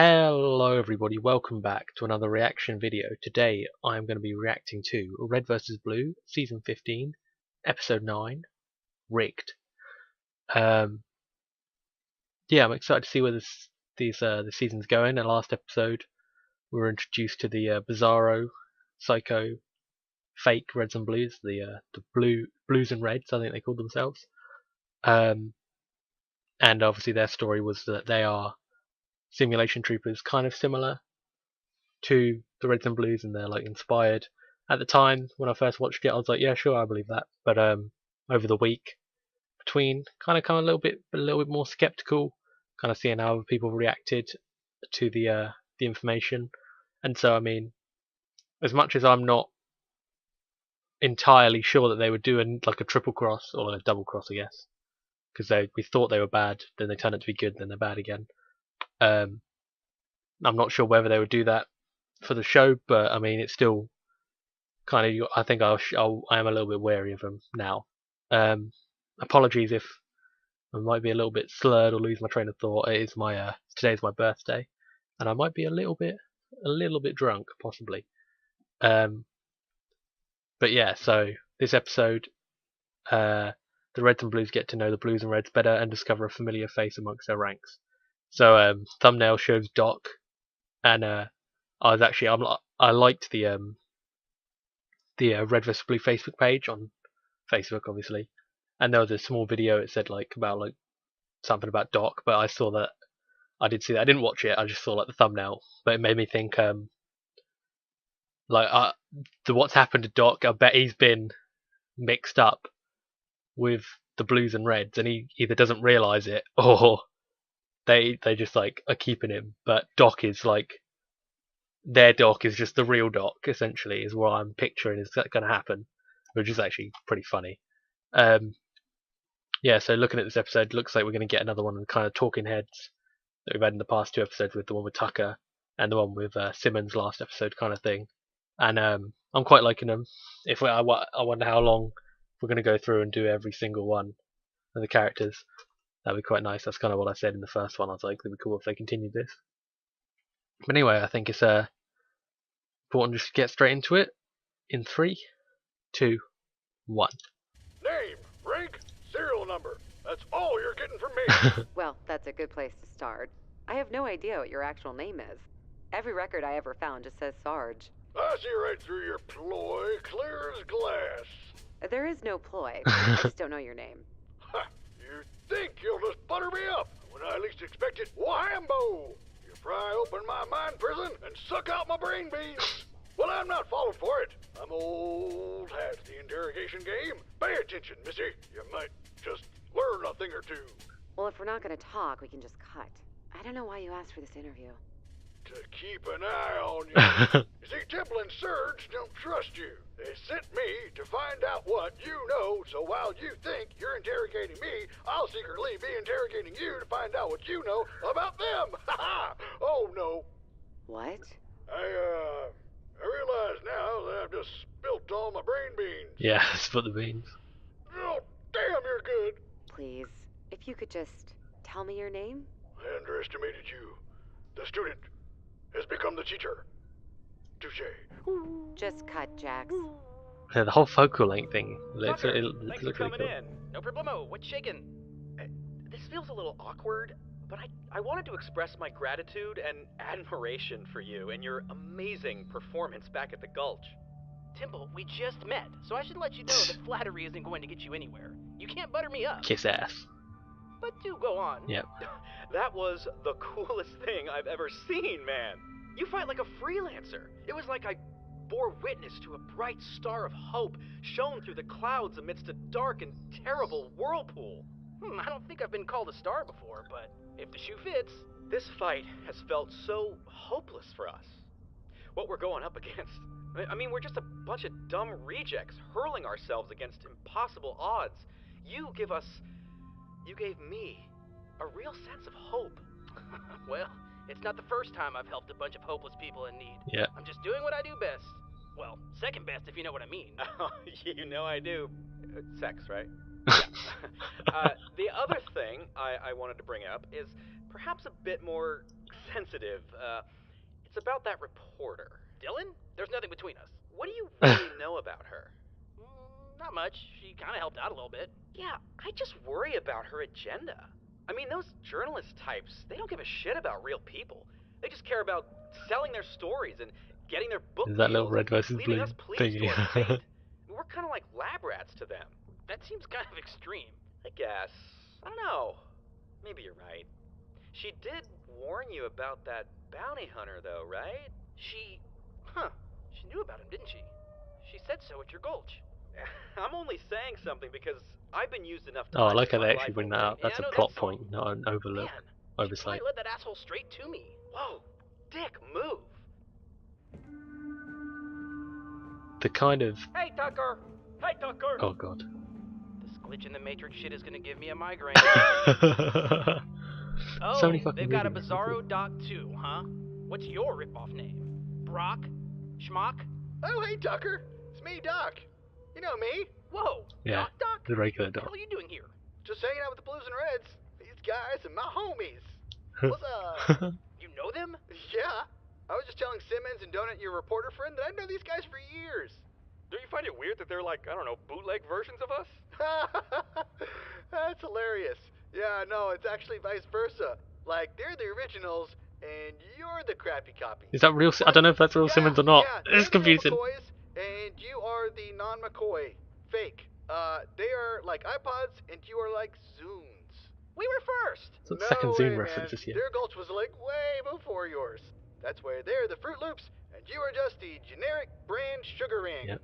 Hello everybody, welcome back to another reaction video. Today I'm going to be reacting to Red vs Blue, Season 15, Episode 9, Rigged. Yeah, I'm excited to see where this season's going. In the last episode we were introduced to the bizarro, psycho, fake Reds and Blues, the Blues and Reds, I think they called themselves. And obviously their story was that they are simulation troopers, kind of similar to the Reds and Blues, and they're like inspired. At the time when I first watched it, I was like, yeah, sure, I believe that. But over the week between, kind of a little bit more skeptical, kind of seeing how other people reacted to the information. And so, I mean, as much as I'm not entirely sure that they would do like a triple cross or a double cross, I guess, because we thought they were bad, then they turned out to be good, then they're bad again. I'm not sure whether they would do that for the show, but I mean, it's still kind of. I think I am a little bit wary of them now. Apologies if I might be a little bit slurred or lose my train of thought. It is today's my birthday, and I might be a little bit drunk, possibly. But yeah, so this episode, the Reds and Blues get to know the Blues and Reds better and discover a familiar face amongst their ranks. So thumbnail shows Doc, and I liked the Red vs Blue Facebook page on Facebook, obviously, and there was a small video. It said about something about Doc, but I saw that. I did see that. I didn't watch it. I just saw the thumbnail, but it made me think what's happened to Doc. I bet he's been mixed up with the Blues and Reds, and he either doesn't realize it or they just are keeping him. But Doc is their Doc is just the real Doc, essentially, is what I'm picturing is going to happen, which is actually pretty funny. Yeah, so looking at this episode, looks like we're going to get another one of the kind of talking heads that we've had in the past two episodes, with the one with Tucker and the one with Simmons last episode kind of thing. And I'm quite liking them. I wonder how long we're going to go through and do every single one of the characters. That'd be quite nice. That's kind of what I said in the first one. I was like, it'd be cool if they continued this. But anyway, I think it's important just to get straight into it. In 3, 2, 1. Name, rank, serial number. That's all you're getting from me. Well, that's a good place to start. I have no idea what your actual name is. Every record I ever found just says Sarge. I see right through your ploy, clear as glass. There is no ploy. I just don't know your name. Ha! You think you'll just butter me up when I least expect it? Whambo! You pry open my mind prison and suck out my brain beans. Well, I'm not falling for it. I'm old hat at the interrogation game. Pay attention, missy. You might just learn a thing or two. Well, if we're not going to talk, we can just cut. I don't know why you asked for this interview. To keep an eye on you. You see, Temple and Surge don't trust you. They sent me to find out what you know, so while you think you're interrogating me, I'll secretly be interrogating you to find out what you know about them. Ha ha! Oh, no. What? I realize now that I've just spilt all my brain beans. Yeah, spilt the beans. Oh, damn, you're good. Please, if you could just tell me your name? I underestimated you. The student has become the teacher. Touche. Just cut, Jax. Yeah, the whole focal length thing. Thanks Looks for really coming cool. in. No problemo. What's shaking? This feels a little awkward, but I wanted to express my gratitude and admiration for you and your amazing performance back at the Gulch. Timble, we just met, so I should let you know that flattery isn't going to get you anywhere. You can't butter me up. Kiss ass. But do go on. Yep. That was the coolest thing I've ever seen, man. You fight like a freelancer. It was like I bore witness to a bright star of hope shone through the clouds amidst a dark and terrible whirlpool. I don't think I've been called a star before, but if the shoe fits, this fight has felt so hopeless for us. What we're going up against. I mean, we're just a bunch of dumb rejects hurling ourselves against impossible odds. You gave me a real sense of hope. Well, it's not the first time I've helped a bunch of hopeless people in need. Yeah. I'm just doing what I do best. Well, second best if you know what I mean. You know I do. Sex, right? Yeah. The other thing I wanted to bring up is perhaps a bit more sensitive. It's about that reporter. Dylan? There's nothing between us. What do you really know about her? Not much. She kind of helped out a little bit. Yeah, I just worry about her agenda. I mean, those journalist types, they don't give a shit about real people. They just care about selling their stories and getting their book Is that little deals red and versus leaving blue us police thingy? to our fate. We're kind of like lab rats to them. That seems kind of extreme. I guess. I don't know. Maybe you're right. She did warn you about that bounty hunter, though, right? She knew about him, didn't she? She said so at your gulch. I'm only saying something because I've been used enough Oh, I times like in how my they life actually bring that already. up. That's Yeah, a I know plot that's all. point, not an overlook, Man, she oversight. probably led that asshole straight to me. Whoa, Dick, move. The kind of... Hey, Tucker. Hey, Tucker. Oh god. This glitch in the Matrix shit is gonna give me a migraine. So many fucking they've got a movies. Bizarro Doc 2, huh? What's your ripoff name? Brock? Schmock? Oh, hey, Tucker. It's me, Doc. You know me. Whoa, Yeah, Doc? the regular What the Doc. hell are you doing here? Just hanging out with the Blues and Reds. These guys are my homies. What's up? You know them? Yeah. I was just telling Simmons and Donut, your reporter friend, that I've known these guys for years. Don't you find it weird that they're like, I don't know, bootleg versions of us? That's hilarious. Yeah, no, it's actually vice versa. Like, they're the originals, and you're the crappy copy. Is that real? I don't know if that's real Simmons or not. Yeah, It's they're the real confusing. McCoys, and you are the non-McCoy. Fake. They are like iPods, and you are like Zunes. We were first. It's the No second way, Zoom man. reference this year. Their Gulch was like way before yours. That's why they're the Fruit Loops, and you are just the generic brand sugar rings. Yep.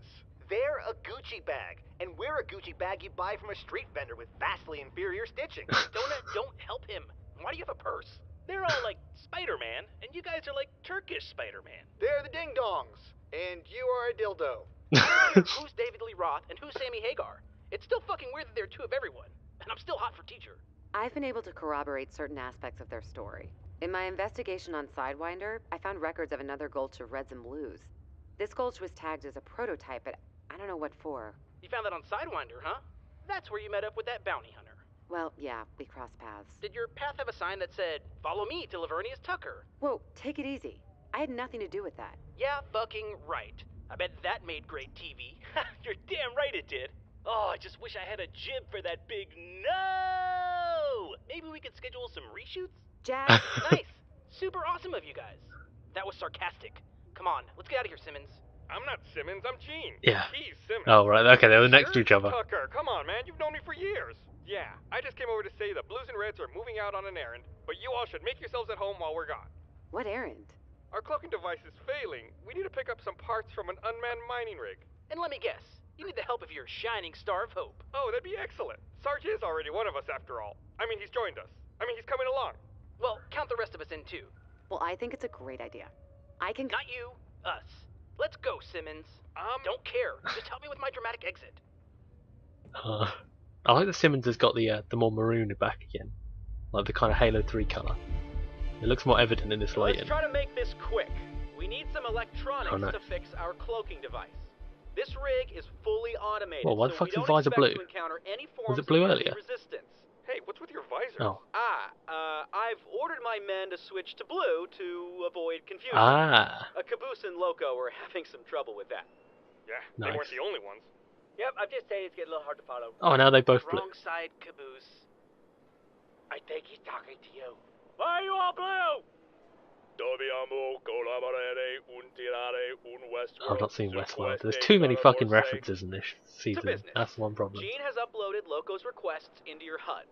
They're a Gucci bag, and we're a Gucci bag you buy from a street vendor with vastly inferior stitching. Don't help him. Why do you have a purse? They're all like Spider-Man, and you guys are like Turkish Spider-Man. They're the Ding Dongs, and you are a dildo. Who's David Lee Roth and who's Sammy Hagar? It's still fucking weird that they're two of everyone, and I'm still hot for teacher. I've been able to corroborate certain aspects of their story. In my investigation on Sidewinder, I found records of another gulch of Reds and Blues. This gulch was tagged as a prototype, but I don't know what for. You found that on Sidewinder, huh? That's where you met up with that bounty hunter. Well, yeah, we crossed paths. Did your path have a sign that said, "Follow me to Lavernius Tucker"? Whoa, take it easy. I had nothing to do with that. Yeah, fucking right. I bet that made great TV. You're damn right it did. Oh, I just wish I had a jib for that big no! Maybe we could schedule some reshoots? Jack, Nice. Super awesome of you guys. That was sarcastic. Come on, let's get out of here, Simmons. I'm not Simmons, I'm Gene. Yeah. He's Simmons. Oh, right. Okay, they were next to each other. Tucker, come on, man. You've known me for years. Yeah, I just came over to say the Blues and Reds are moving out on an errand, but you all should make yourselves at home while we're gone. what errand? Our cloaking device is failing. We need to pick up some parts from an unmanned mining rig. And let me guess, you need the help of your shining star of hope. Oh, that'd be excellent. Sarge is already one of us after all. I mean, he's joined us. I mean, he's coming along. Well, count the rest of us in too. Well, I think it's a great idea. I can... Not you, us. Let's go, Simmons. Don't care. Just help me with my dramatic exit. I like that Simmons has got the more maroon back again, like the kind of Halo 3 colour. It looks more evident in this Let's lighting. try to make this quick. We need some electronics Oh, no. to fix our cloaking device. This rig is fully automated, Well, why the so fuck we is the don't visor expect blue? to encounter any forms Was it blue of earlier? resistance. Hey, what's with your visor? Oh. I've ordered my men to switch to blue to avoid confusion. Ah. A Caboose and Loco were having some trouble with that. Yeah, Nice. they weren't the only ones. Yep, I'm just saying it's getting a little hard to follow. Oh, now they both blue. Wrong side, Caboose. I think he's talking to you. Why are you all blue? I've not seen Westworld. There's too many fucking references in this season. business. That's one problem. Gene has uploaded Loco's requests into your HUD.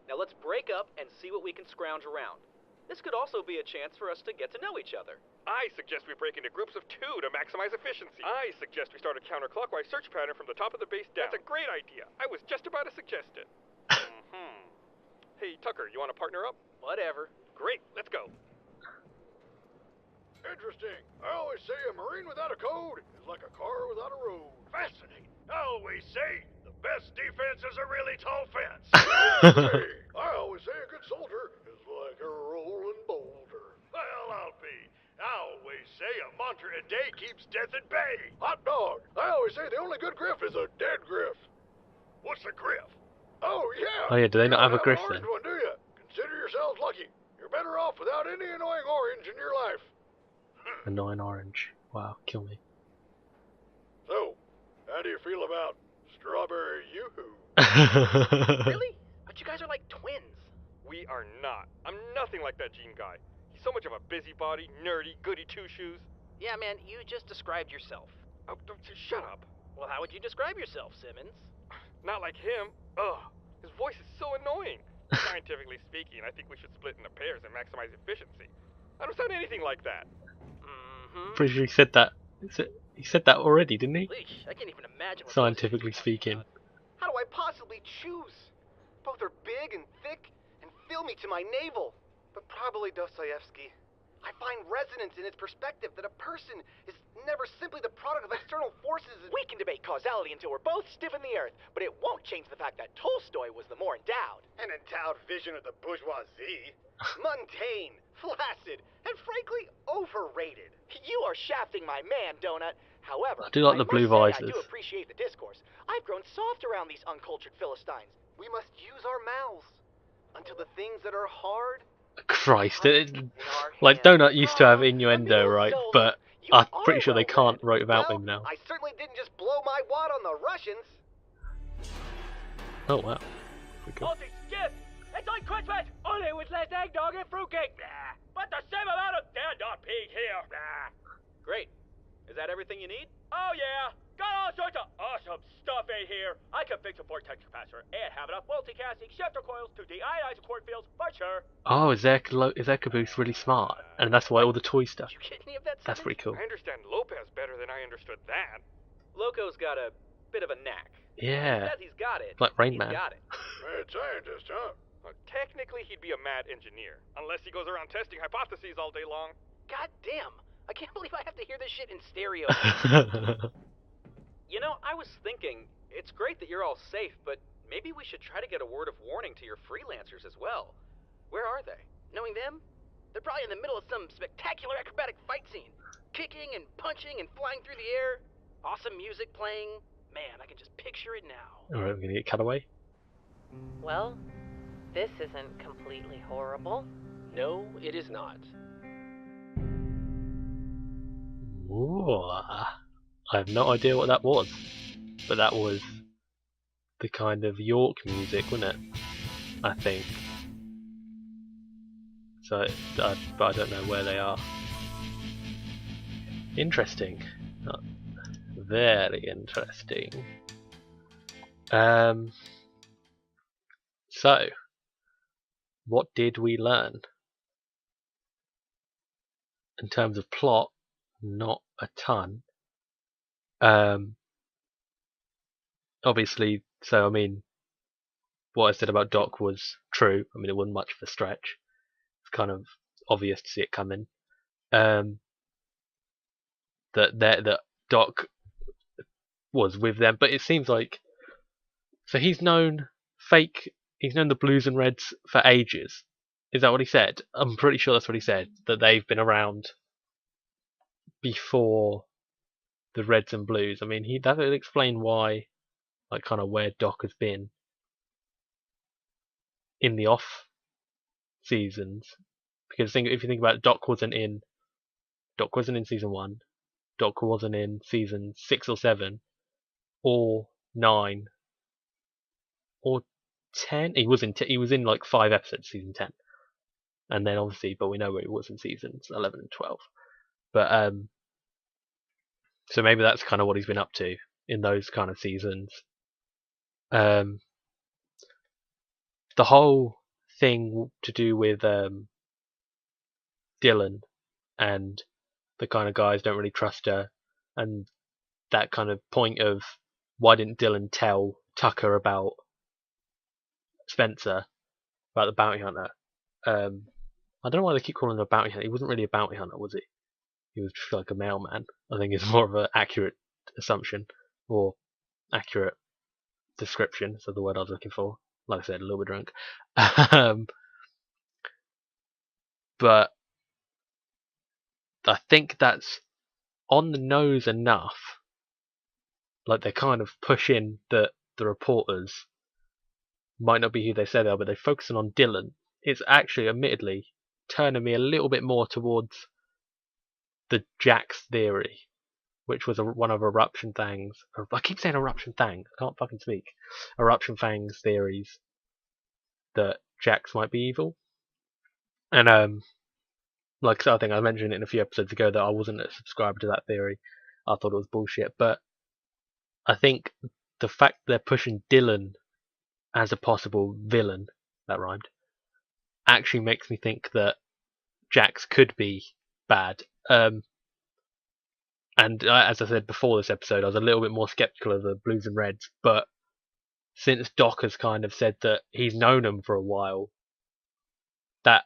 Now let's break up and see what we can scrounge around. This could also be a chance for us to get to know each other. I suggest we break into groups of 2 to maximize efficiency. I suggest we start a counterclockwise search pattern from the top of the base down. That's a great idea. I was just about to suggest it. Hey, Tucker, you want to partner up? Whatever. Great, let's go. Interesting. I always say a Marine without a code is like a car without a road. Fascinating. I always say the best defense is a really tall fence. Hey, I always say a good soldier is like a rolling boulder. Well, I'll be. I always say a mantra a day keeps death at bay. Hot dog. I always say the only good griff is a dead griff. What's a griff? Oh, yeah. Oh, yeah, do they not You have a don't griff an orange then? one, do you? Consider yourselves lucky. You're better off without about any annoying orange in your life. Annoying orange. Wow, kill me. So, how do you feel about strawberry yoo-hoo? Really? But you guys are like twins. We are not. I'm nothing like that Gene guy. He's so much of a busybody, nerdy, goody two-shoes. Yeah, man, you just described yourself. Oh, shut up. Well, how would you describe yourself, Simmons? Not like him. Ugh. His voice is so annoying. Scientifically speaking, I think we should split into pairs and maximize efficiency. I don't sound anything like that. Mm-hmm. Pretty sure he said that. He said that already, didn't he? Leash, I can't even imagine what Scientifically those things speaking. are talking How do I possibly choose? Both are big and thick and fill me to my navel. But probably Dostoevsky. I find resonance in its perspective that a person is never simply the product of external forces. We can debate causality until we're both stiff in the earth, but it won't change the fact that Tolstoy was the more endowed. An endowed vision of the bourgeoisie. Mundane, flaccid, and frankly overrated. You are shafting my man, Donut. However, I do like the blue must say visors. I do appreciate the discourse. I've grown soft around these uncultured Philistines. We must use our mouths until the things that are hard. Christ, In our like hands. Donut used to have innuendo, right? But You I'm are pretty sure they well-read. can't write without Well, him now. I certainly didn't just blow my wad on the Russians. Oh wow. Pretty cool. Skip! It's like Christmas, only with less eggnog and fruitcake. But the same amount of dad-dot pig here. Great. Is that everything you need? Oh yeah, got all sorts of awesome stuff in here. I can fix a vortex capacitor and have enough multicasting shifter coils to deionize the cornfields for sure. Oh, is their caboose really smart? And that's why all the toy stuff. Did you get any of that? That's Simmons? pretty cool. I understand Lopez better than I understood that. Loco's got a bit of a knack. Yeah. He says he's got it. Like Rain he's Man. got it. Mad scientist, huh? Well, technically, he'd be a mad engineer, unless he goes around testing hypotheses all day long. God damn. I can't believe I have to hear this shit in stereo. You know, I was thinking, it's great that you're all safe, but maybe we should try to get a word of warning to your freelancers as well. Where are they? Knowing them? They're probably in the middle of some spectacular acrobatic fight scene. Kicking and punching and flying through the air. Awesome music playing. Man, I can just picture it now. Alright, we're gonna get cut away. Well, this isn't completely horrible. No, it is not. Ooh, I have no idea what that was, but that was the kind of York music, wasn't it? I think. So, but I don't know where they are. Interesting. Very interesting. So, what did we learn? In terms of plot, not a ton. Obviously, so I mean, what I said about Doc was true. I mean, it wasn't much of a stretch. It's kind of obvious to see it coming. That Doc was with them, but it seems like so he's known the Blues and Reds for ages. Is that what he said? I'm pretty sure that's what he said. That they've been around before the Reds and Blues. I mean, that would explain why, like, kind of where Doc has been in the off seasons. Because if you think about it, Doc wasn't in season 1. Doc wasn't in season 6 or 7 or 9 or 10. He was in like 5 episodes, season 10. And then obviously, but we know where he was in seasons 11 and 12. But so maybe that's kind of what he's been up to in those kind of seasons. The whole thing to do with Dylan and the kind of guys don't really trust her, and that kind of point of why didn't Dylan tell Tucker about Spencer, about the bounty hunter? I don't know why they keep calling him a bounty hunter. He wasn't really a bounty hunter, was he? He was just like a mailman. I think it's more of an accurate assumption or accurate description. So the word I was looking for. Like I said, a little bit drunk. But I think that's on the nose enough. Like they're kind of pushing that the reporters might not be who they say they are, but they're focusing on Dylan. It's actually, admittedly, turning me a little bit more towards the Jax theory, which was one of Eruption Fang's. I keep saying Eruption Fang. I can't fucking speak. Eruption Fang's theories that Jax might be evil, and like I think I mentioned it in a few episodes ago that I wasn't a subscriber to that theory. I thought it was bullshit, but I think the fact they're pushing Dylan as a possible villain, that rhymed, actually makes me think that Jax could be bad. And as I said before this episode, I was a little bit more skeptical of the Blues and Reds, but since Doc has kind of said that he's known them for a while, that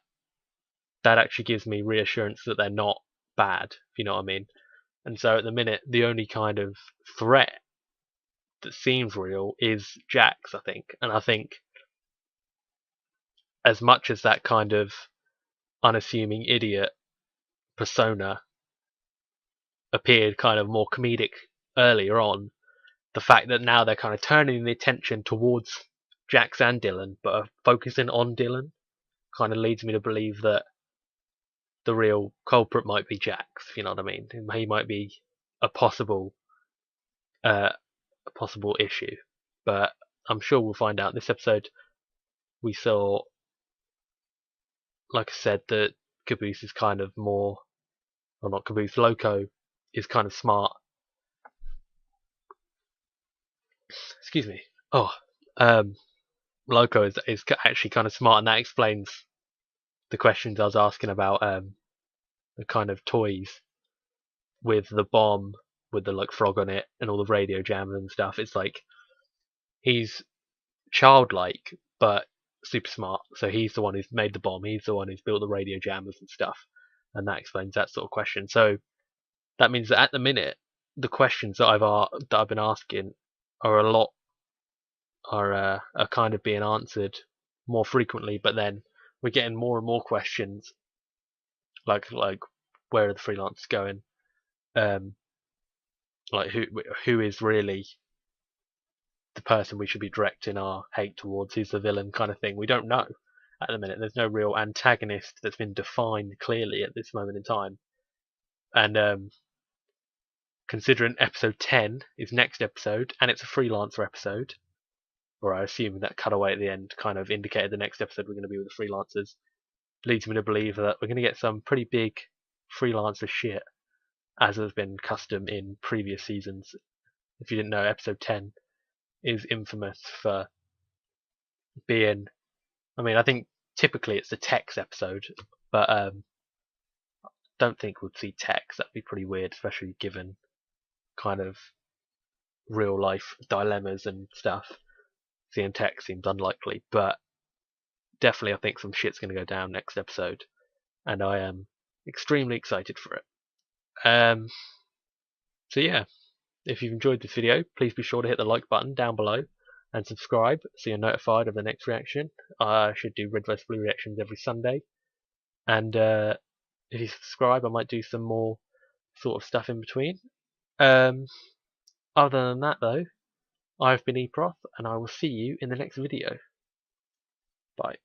actually gives me reassurance that they're not bad, if you know what I mean. And so at the minute, the only kind of threat that seems real is Jax, I think. And I think as much as that kind of unassuming idiot persona appeared kind of more comedic earlier on, the fact that now they're kind of turning the attention towards Jax and Dylan, but are focusing on Dylan, kind of leads me to believe that the real culprit might be Jax, if you know what I mean. He might be a possible issue, but I'm sure we'll find out. This episode, we saw, like I said, that Caboose is kind of more, or not Caboose, Loco is kind of smart. Excuse me. Loco is actually kind of smart, and that explains the questions I was asking about the kind of toys with the bomb, with the like frog on it, and all the radio jammers and stuff. It's like he's childlike, but super smart. So he's the one who's made the bomb. He's the one who's built the radio jammers and stuff, and that explains that sort of question. So that means that at the minute, the questions that I've been asking are kind of being answered more frequently. But then we're getting more and more questions, like where are the freelancers going? Like who is really the person we should be directing our hate towards? Who's the villain, kind of thing? We don't know at the minute. There's no real antagonist that's been defined clearly at this moment in time. And considering episode 10 is next episode, and it's a freelancer episode, or I assume that cutaway at the end kind of indicated the next episode we're going to be with the freelancers, leads me to believe that we're going to get some pretty big freelancer shit, as has been custom in previous seasons. If you didn't know, episode 10 is infamous for being, I mean, I think typically it's a Tex episode, but don't think we'd see Tex. That'd be pretty weird, especially given kind of real life dilemmas and stuff. Seeing Tex seems unlikely, but definitely I think some shit's going to go down next episode, and I am extremely excited for it. So yeah, if you've enjoyed this video, please be sure to hit the like button down below and subscribe so you're notified of the next reaction. I should do Red vs Blue reactions every Sunday, and if you subscribe, I might do some more sort of stuff in between. Other than that though, I've been Eproth, and I will see you in the next video. Bye.